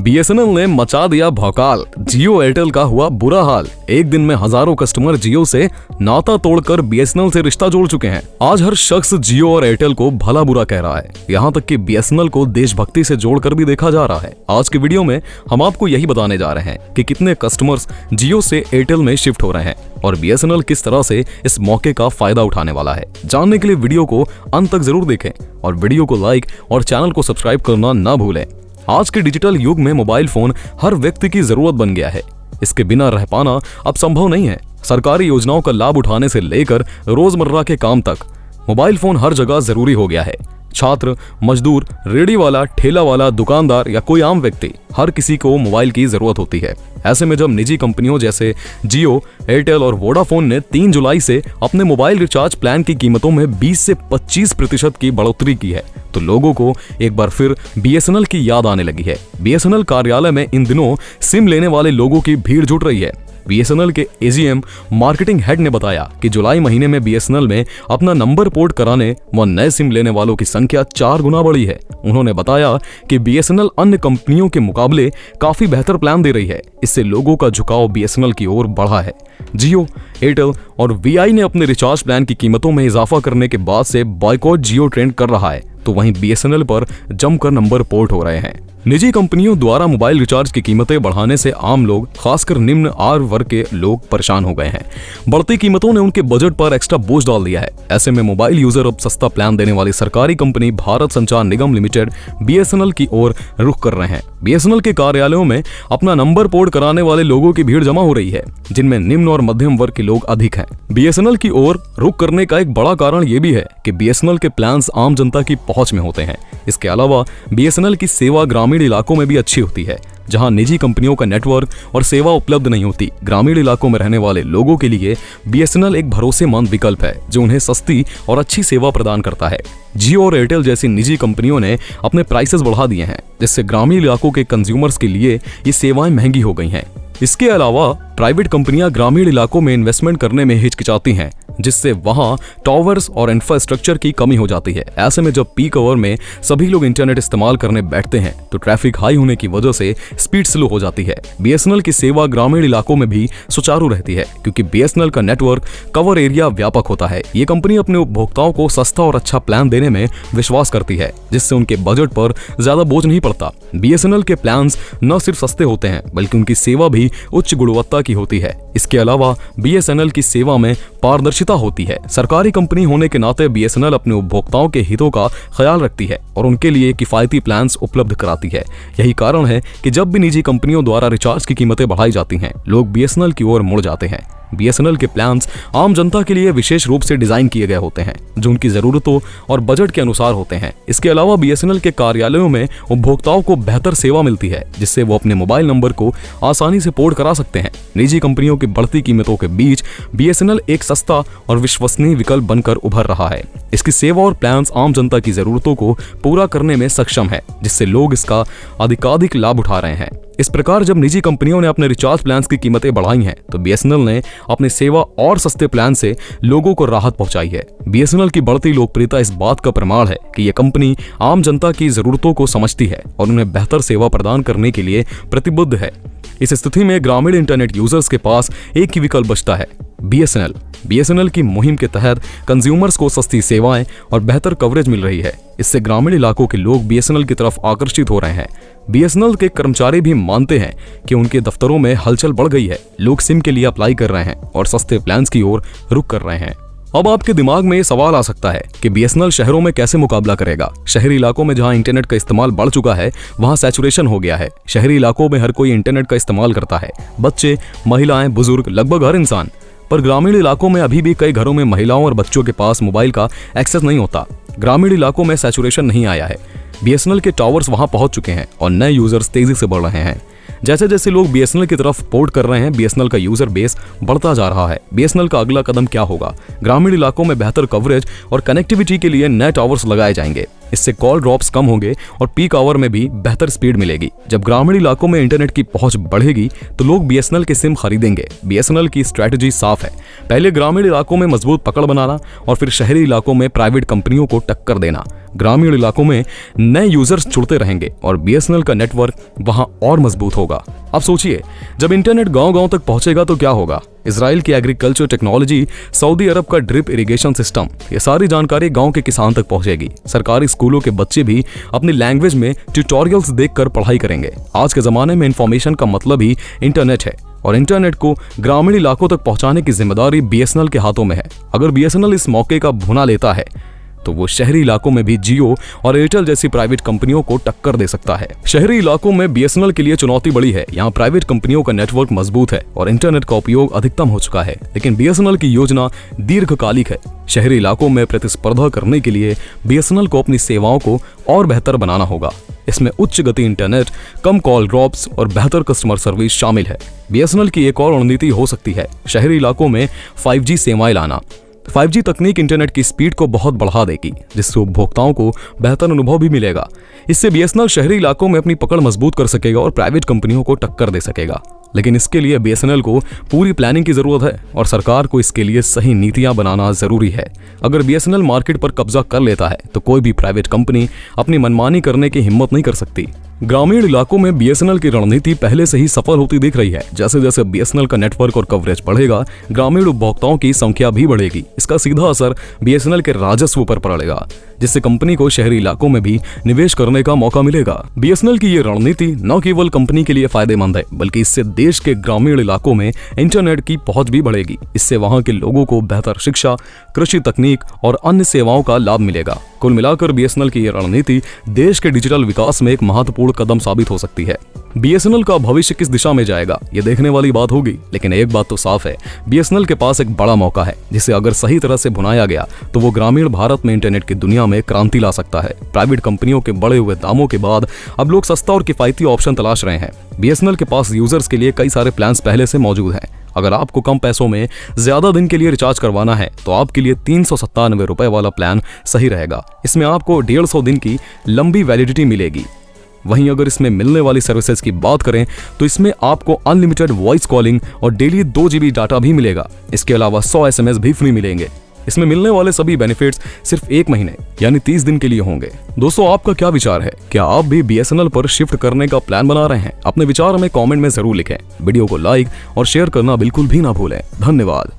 BSNL ने मचा दिया भौकाल, जियो एयरटेल का हुआ बुरा हाल। एक दिन में हजारों कस्टमर जियो से नाता तोड़कर बीएसएनएल से रिश्ता जोड़ चुके हैं। आज हर शख्स जियो और एयरटेल को भला बुरा कह रहा है, यहाँ तक कि बीएसएनएल को देशभक्ति से जोड़कर भी देखा जा रहा है। आज की वीडियो में हम आपको यही बताने जा रहे हैं कि कितने कस्टमर्स जियो से एयरटेल में शिफ्ट हो रहे हैं और बीएसएनएल किस तरह से इस मौके का फायदा उठाने वाला है। जानने के लिए वीडियो को अंत तक जरूर देखें और वीडियो को लाइक और चैनल को सब्सक्राइब करना ना भूलें। आज के डिजिटल युग में मोबाइल फोन हर व्यक्ति की जरूरत बन गया है। इसके बिना रह पाना अब संभव नहीं है। सरकारी योजनाओं का लाभ उठाने से लेकर रोजमर्रा के काम तक मोबाइल फोन हर जगह जरूरी हो गया है। छात्र, मजदूर, रेडी वाला, ठेला वाला, दुकानदार या कोई आम व्यक्ति, हर किसी को मोबाइल की जरूरत होती है। ऐसे में जब निजी कंपनियों जैसे जियो, एयरटेल और वोडाफोन ने 3 जुलाई से अपने मोबाइल रिचार्ज प्लान की कीमतों में 20 से 25% की बढ़ोतरी की है, तो लोगों को एक बार फिर बीएसएनएल की याद आने लगी है। बीएसएनएल कार्यालय में इन दिनों सिम लेने वाले लोगों की भीड़ जुट रही है। बीएसएनएल के एजीएम मार्केटिंग हेड ने बताया कि जुलाई महीने में बीएसएनएल में अपना नंबर पोर्ट कराने व नए सिम लेने वालों की संख्या 4 गुना बढ़ी है। उन्होंने बताया कि बीएसएनएल अन्य कंपनियों के मुकाबले काफी बेहतर प्लान दे रही है। इससे लोगों का झुकाव बीएसएनएल की ओर बढ़ा है। जियो, एयरटेल और वीआई ने अपने रिचार्ज प्लान की कीमतों में इजाफा करने के बाद से बॉयकॉट जियो ट्रेंड कर रहा है, तो वहीं बीएसएनएल पर जमकर नंबर पोर्ट हो रहे हैं। निजी कंपनियों द्वारा मोबाइल रिचार्ज की कीमतें बढ़ाने से आम लोग, खासकर निम्न आय वर्ग के लोग परेशान हो गए हैं। बढ़ती कीमतों ने उनके बजट पर एक्स्ट्रा बोझ डाल दिया है। ऐसे में मोबाइल यूजर अब सस्ता प्लान देने वाली सरकारी कंपनी भारत संचार निगम लिमिटेड बीएसएनएल की ओर रुख कर रहे हैं। बीएसएनएल के कार्यालयों में अपना नंबर पोर्ट कराने वाले लोगों की भीड़ जमा हो रही है, जिनमें निम्न और मध्यम वर्ग के लोग अधिक हैं। बीएसएनएल की ओर रुख करने का एक बड़ा कारण ये भी है कि बीएसएनएल के प्लान्स आम जनता की पहुंच में होते हैं। इसके अलावा बीएसएनएल की सेवा ग्रामीण इलाकों में भी अच्छी होती है, जहां निजी कंपनियों का नेटवर्क और सेवा उपलब्ध नहीं होती। ग्रामीण इलाकों में रहने वाले लोगों के लिए बीएसएनएल एक भरोसेमंद विकल्प है, जो उन्हें सस्ती और अच्छी सेवा प्रदान करता है। जियो और एयरटेल जैसी निजी कंपनियों ने अपने प्राइसेस बढ़ा दिए हैं, जिससे ग्रामीण इलाकों के कंज्यूमर्स के लिए ये सेवाएं महंगी हो गई हैं। इसके अलावा प्राइवेट कंपनियां ग्रामीण इलाकों में इन्वेस्टमेंट करने में हिचकिचाती हैं, जिससे वहां टावर्स और इंफ्रास्ट्रक्चर की कमी हो जाती है। ऐसे में जब पीक आवर में सभी लोग इंटरनेट इस्तेमाल करने बैठते हैं, तो ट्रैफिक हाई होने की वजह से स्पीड स्लो हो जाती है। बीएसएनएल की सेवा ग्रामीण इलाकों में भी सुचारू रहती है, क्योंकि बीएसएनएल का नेटवर्क कवर एरिया व्यापक होता है। ये कंपनी अपने उपभोक्ताओं को सस्ता और अच्छा प्लान देने में विश्वास करती है, जिससे उनके बजट पर ज्यादा बोझ नहीं पड़ता। बीएसएनएल के प्लान्स न सिर्फ सस्ते होते हैं, बल्कि उनकी सेवा भी उच्च गुणवत्ता की होती है। इसके अलावा बीएसएनएल की सेवा में पारदर्शिता होती है। सरकारी कंपनी होने के नाते बीएसएनएल अपने उपभोक्ताओं के हितों का ख्याल रखती है और उनके लिए किफायती प्लान्स उपलब्ध कराती है। यही कारण है कि जब भी निजी कंपनियों द्वारा रिचार्ज की कीमतें बढ़ाई जाती हैं, लोग बीएसएनएल की ओर मुड़ जाते हैं। बीएसएनएल के प्लान्स आम जनता के लिए विशेष रूप से डिजाइन किए गए होते हैं, जो उनकी जरूरतों और बजट के अनुसार होते हैं। इसके अलावा बीएसएनएल के कार्यालयों में उपभोक्ताओं को बेहतर सेवा मिलती है, जिससे वो अपने मोबाइल नंबर को आसानी से पोर्ट करा सकते हैं। निजी कंपनियों की बढ़ती कीमतों के बीच बीएसएनएल एक सस्ता और विश्वसनीय विकल्प बनकर उभर रहा है। इसकी सेवा और प्लान्स आम जनता की जरूरतों को पूरा करने में सक्षम है, जिससे लोग इसका अधिकाधिक लाभ उठा रहे हैं। इस प्रकार जब निजी कंपनियों ने अपने रिचार्ज प्लान्स की कीमतें बढ़ाई हैं, तो बीएसएनएल ने अपनी सेवा और सस्ते प्लान से लोगों को राहत पहुंचाई है। बीएसएनएल की बढ़ती लोकप्रियता इस बात का प्रमाण है कि यह कंपनी आम जनता की जरूरतों को समझती है और उन्हें बेहतर सेवा प्रदान करने के लिए प्रतिबद्ध है। इस स्थिति में ग्रामीण इंटरनेट यूजर्स के पास एक ही विकल्प बचता है, बीएसएनएल। बीएसएनएल की मुहिम के तहत कंज्यूमर्स को सस्ती सेवाएं और बेहतर कवरेज मिल रही है। इससे ग्रामीण इलाकों के लोग बीएसएनएल की तरफ आकर्षित हो रहे हैं। बीएसएनएल के कर्मचारी भी मानते हैं कि उनके दफ्तरों में हलचल बढ़ गई है। लोग सिम के लिए अप्लाई कर रहे हैं और सस्ते प्लान्स की ओर रुख कर रहे हैं। अब आपके दिमाग में ये सवाल आ सकता है कि बीएसएनएल शहरों में कैसे मुकाबला करेगा। शहरी इलाकों में जहां इंटरनेट का इस्तेमाल बढ़ चुका है, वहां सैचुरेशन हो गया है। शहरी इलाकों में हर कोई इंटरनेट का इस्तेमाल करता है, बच्चे, महिलाएं, बुजुर्ग, लगभग हर इंसान। पर ग्रामीण इलाकों में अभी भी कई घरों में महिलाओं और बच्चों के पास मोबाइल का एक्सेस नहीं होता। ग्रामीण इलाकों में सैचुरेशन नहीं आया है। बीएसएनएल के टावर्स वहां पहुंच चुके हैं और नए यूजर्स तेजी से बढ़ रहे हैं। जैसे जैसे लोग बीएसएनएल की तरफ पोर्ट कर रहे हैं, बीएसएनएल का यूजर बेस बढ़ता जा रहा है। बीएसएनएल का अगला कदम क्या होगा? ग्रामीण इलाकों में बेहतर कवरेज और कनेक्टिविटी के लिए नए टावर्स लगाए जाएंगे। इससे कॉल ड्रॉप्स कम होंगे और पीक आवर में भी बेहतर स्पीड मिलेगी। जब ग्रामीण इलाकों में इंटरनेट की पहुंच बढ़ेगी तो लोग बीएसएनएल के सिम खरीदेंगे। बीएसएनएल की स्ट्रैटेजी साफ है, पहले ग्रामीण इलाकों में मजबूत पकड़ बनाना और फिर शहरी इलाकों में प्राइवेट कंपनियों को टक्कर देना। ग्रामीण इलाकों में नए यूजर्स जुड़ते रहेंगे और बीएसएनएल का नेटवर्क वहां और मजबूत होगा। अब सोचिए, जब इंटरनेट गांव-गांव तक पहुंचेगा तो क्या होगा। इजराइल की एग्रीकल्चर टेक्नोलॉजी, सऊदी अरब का ड्रिप इरिगेशन सिस्टम, ये सारी जानकारी गांव के किसान तक पहुंचेगी। सरकारी स्कूलों के बच्चे भी अपनी लैंग्वेज में ट्यूटोरियल्स देखकर पढ़ाई करेंगे। आज के जमाने में इंफॉर्मेशन का मतलब ही इंटरनेट है और इंटरनेट को ग्रामीण इलाकों तक पहुंचाने की जिम्मेदारी बीएसएनएल के हाथों में है। अगर बीएसएनएल इस मौके का भुना लेता है तो वो शहरी इलाकों में भी जियो और एयरटेल जैसी प्राइवेट कंपनियों को टक्कर दे सकता है। शहरी इलाकों में बीएसएनएल के लिए चुनौती बड़ी है। यहाँ प्राइवेट कंपनियों का नेटवर्क मजबूत है और इंटरनेट का उपयोग अधिकतम हो चुका है, लेकिन बीएसएनएल की योजना दीर्घकालिक है। शहरी इलाकों में प्रतिस्पर्धा करने के लिए बीएसएनएल को अपनी सेवाओं को और बेहतर बनाना होगा। इसमें उच्च गति इंटरनेट, कम कॉल ड्रॉप्स और बेहतर कस्टमर सर्विस शामिल है। बीएसएनएल की एक और रणनीति हो सकती है शहरी इलाकों में 5G सेवाएं लाना। 5G तकनीक इंटरनेट की स्पीड को बहुत बढ़ा देगी, जिससे उपभोक्ताओं को बेहतर अनुभव भी मिलेगा। इससे बीएसएनएल शहरी इलाकों में अपनी पकड़ मजबूत कर सकेगा और प्राइवेट कंपनियों को टक्कर दे सकेगा। लेकिन इसके लिए बीएसएनएल को पूरी प्लानिंग की जरूरत है और सरकार को इसके लिए सही नीतियां बनाना जरूरी है। अगर बीएसएनएल मार्केट पर कब्जा कर लेता है तो कोई भी प्राइवेट कंपनी अपनी मनमानी करने की हिम्मत नहीं कर सकती। ग्रामीण इलाकों में बीएसएनएल की रणनीति पहले से ही सफल होती दिख रही है। जैसे जैसे बीएसएनएल का नेटवर्क और कवरेज बढ़ेगा, ग्रामीण उपभोक्ताओं की संख्या भी बढ़ेगी। इसका सीधा असर बीएसएनएल के राजस्व पर पड़ेगा, जिससे कंपनी को शहरी इलाकों में भी निवेश करने का मौका मिलेगा। बीएसएनएल की ये रणनीति न केवल कंपनी के लिए फायदेमंद है, बल्कि इससे देश के ग्रामीण इलाकों में इंटरनेट की पहुंच भी बढ़ेगी। इससे वहां के लोगों को बेहतर शिक्षा, कृषि तकनीक और अन्य सेवाओं का लाभ मिलेगा। कुल मिलाकर बीएसएनएल की ये रणनीति देश के डिजिटल विकास में एक महत्वपूर्ण कदम साबित हो सकती है। बीएसएनएल का भविष्य किस दिशा में जाएगा, ये देखने वाली बात होगी, लेकिन एक बात तो साफ है, बीएसएनएल के पास एक बड़ा मौका है, जिसे अगर सही तरह से भुनाया गया तो वो ग्रामीण भारत में इंटरनेट की दुनिया में क्रांति ला सकता है। प्राइवेट कंपनियों के बढ़े हुए दामों के बाद अब लोग सस्ता और किफायती ऑप्शन तलाश रहे हैं। बीएसएनएल के पास यूजर्स के लिए कई सारे प्लान्स पहले से मौजूद हैं। अगर आपको कम पैसों में ज्यादा दिन के लिए रिचार्ज करवाना है तो आपके लिए 397 रुपए वाला प्लान सही रहेगा। इसमें आपको 150 दिन की लंबी वैलिडिटी मिलेगी। वहीं अगर इसमें मिलने वाली सर्विसेज की बात करें तो इसमें आपको अनलिमिटेड वॉइस कॉलिंग और डेली 2 GB डाटा भी मिलेगा। इसके अलावा 100 SMS भी फ्री मिलेंगे। इसमें मिलने वाले सभी बेनिफिट्स सिर्फ 1 महीने यानी 30 दिन के लिए होंगे। दोस्तों, आपका क्या विचार है? क्या आप भी बीएसएनएल पर शिफ्ट करने का प्लान बना रहे हैं? अपने विचार हमें कमेंट में जरूर लिखें। वीडियो को लाइक और शेयर करना बिल्कुल भी ना भूलें। धन्यवाद।